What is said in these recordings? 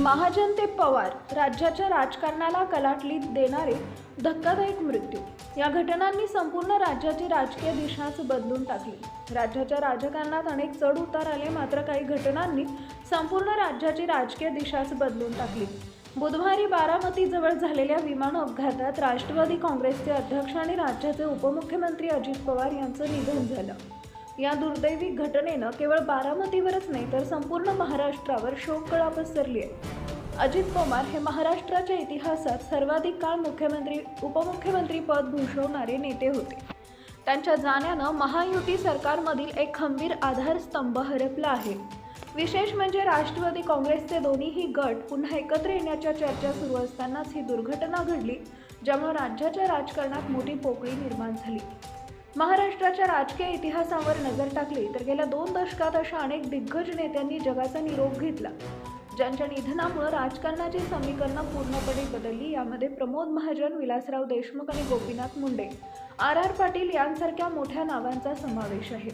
महाजन ते पवार राज्याच्या राजकारणाला कलाटणी देणारे धक्कादायक मृत्यू या घटनांनी संपूर्ण राज्याची राजकीय दिशाच बदलून टाकली। राज्याच्या राजकारणात अनेक चढ उतार आले, मात्र काही घटनांनी संपूर्ण राज्याची राजकीय दिशाच बदलून टाकली। बुधवारी बारामतीजवळ झालेल्या विमान अपघातात राष्ट्रवादी काँग्रेसचे अध्यक्ष आणि राज्याचे उपमुख्यमंत्री अजित पवार यांचं निधन झालं। या दुर्दैवी घटनेनं केवळ बारामतीवरच नाही तर संपूर्ण महाराष्ट्रावर शोककळा पसरली आहे। अजित पवार हे महाराष्ट्राच्या इतिहासात सर्वाधिक काळ मुख्यमंत्री उपमुख्यमंत्री पद भूषवणारे नेते होते। त्यांच्या जाण्यानं महायुती सरकारमधील एक खंबीर आधारस्तंभ हरपला आहे। विशेष म्हणजे राष्ट्रवादी काँग्रेसचे दोन्हीही गट पुन्हा एकत्र येण्याच्या चर्चा सुरू असतानाच ही दुर्घटना घडली, ज्यामुळे राज्याच्या राजकारणात मोठी पोकळी निर्माण झाली। महाराष्ट्राच्या राजकीय इतिहासावर नजर टाकली तर गेल्या 2 दशकात अशा अनेक दिग्गज नेत्यांनी जगाचा निरोप घेतला, ज्यांच्या निधनामुळे राजकारणाची समीकरणं पूर्णपणे बदलली। यामध्ये प्रमोद महाजन, विलासराव देशमुख आणि गोपीनाथ मुंडे, आर पाटील यांसारख्या मोठ्या नावांचा समावेश आहे।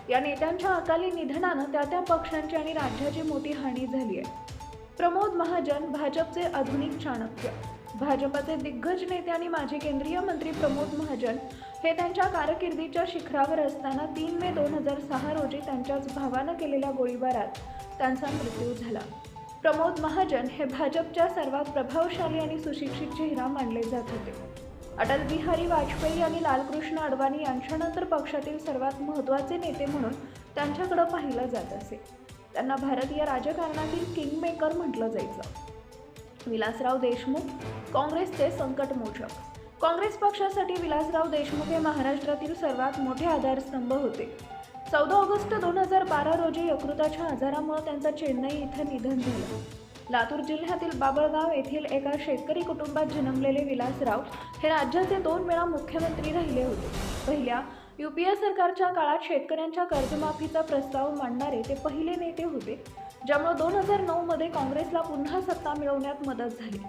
या नेत्यांच्या अकाली निधनानं त्या पक्षांची आणि राज्याची मोठी हानी झाली आहे। प्रमोद महाजन भाजपचे आधुनिक चाणक्य, भाजपचे दिग्गज नेते आणि माजी केंद्रीय मंत्री प्रमोद महाजन हे त्यांच्या कारकिर्दीच्या शिखरावर असताना 3 मे 2006 रोजी त्यांच्याच भावानं केलेल्या गोळीबारात त्यांचा मृत्यू झाला। प्रमोद महाजन हे भाजपच्या सर्वात प्रभावशाली आणि सुशिक्षित चेहरा मानले जात होते। अटल बिहारी वाजपेयी आणि लालकृष्ण अडवाणी यांच्यानंतर पक्षातील सर्वात महत्त्वाचे नेते म्हणून त्यांच्याकडे पाहिलं जात असे। त्यांना भारतीय राजकारणातील किंगमेकर म्हटलं जायचं। विलासराव देशमुख काँग्रेसचे संकटमोचक। काँग्रेस पक्षासाठी विलासराव देशमुख हे महाराष्ट्रातील सर्वात मोठे आधारस्तंभ होते। 14 ऑगस्ट 2012 रोजी यकृताच्या आजारामुळे त्यांचं चेन्नई इथं निधन झालं। लातूर जिल्ह्यातील बाबळगाव येथील एका शेतकरी कुटुंबात जन्मलेले विलासराव हे राज्याचे 2 वेळा मुख्यमंत्री राहिले होते। पहिल्या यूपीए सरकारच्या काळात शेतकऱ्यांच्या कर्जमाफीचा प्रस्ताव मांडणारे ते पहिले नेते होते, ज्यामुळे 2009 मध्ये काँग्रेसला पुन्हा सत्ता मिळवण्यात मदत झाली।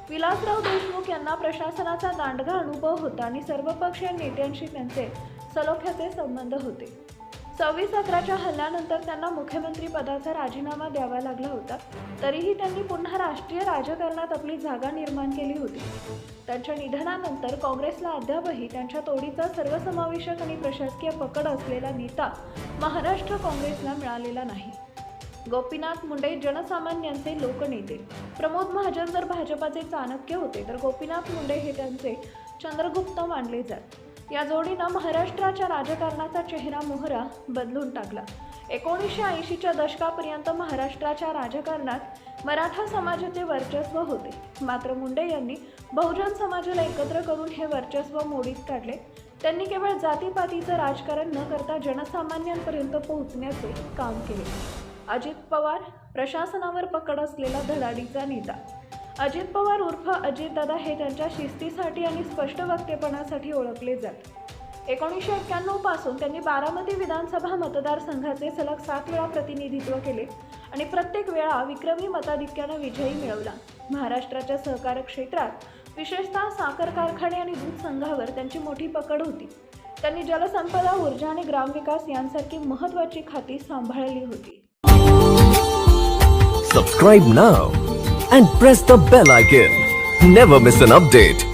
विलासराव देशमुख यांना प्रशासनाचा दांडगा अनुभव होता आणि सर्वपक्षीय नेत्यांशी त्यांचे सलोख्याचे संबंध होते। 26/11च्या हल्ल्यानंतर त्यांना मुख्यमंत्री पदाचा राजीनामा द्यावा लागला होता, तरीही त्यांनी पुन्हा राष्ट्रीय राजकारणात आपली जागा निर्माण केली होती। त्यांच्या निधनानंतर काँग्रेसला अद्यापही त्यांच्या तोडीचा सर्वसमावेशक आणि प्रशासकीय पकड असलेला नेता महाराष्ट्र काँग्रेसला मिळालेला नाही। गोपीनाथ मुंडे जनसामान्यांचे लोकनेते। प्रमोद महाजन जर भाजपाचे चाणक्य होते तर गोपीनाथ मुंडे हे त्यांचे चंद्रगुप्त मानले जात। या जोडीनं महाराष्ट्राच्या राजकारणाचा चेहरा मोहरा बदलून टाकला। 1980च्या दशकापर्यंत महाराष्ट्राच्या राजकारणात मराठा समाजाचे वर्चस्व होते, मात्र मुंडे यांनी बहुजन समाजाला एकत्र करून हे वर्चस्व मोडीत काढले। त्यांनी केवळ जातीपातीचं राजकारण न करता जनसामान्यांपर्यंत पोहोचण्याचे काम केले। अजित पवार प्रशासनावर पकड असलेला धडाडीचा नेता। अजित पवार उर्फ अजितदादा हे त्यांच्या शिस्तीसाठी आणि स्पष्ट वक्तेपणासाठी ओळखले जात। 1991 पासून त्यांनी बारामती विधानसभा मतदारसंघाचे सलग 7 वेळा प्रतिनिधित्व केले आणि प्रत्येक वेळा विक्रमी मताधिक्याने विजयी मिळवला। महाराष्ट्राच्या सहकार क्षेत्रात विशेषतः साखर कारखाने आणि दूध संघावर त्यांची मोठी पकड होती। त्यांनी जलसंपदा, ऊर्जा आणि ग्रामविकास यांसारखी महत्त्वाची खाती सांभाळली होती। Subscribe now and press the bell icon. Never miss an update.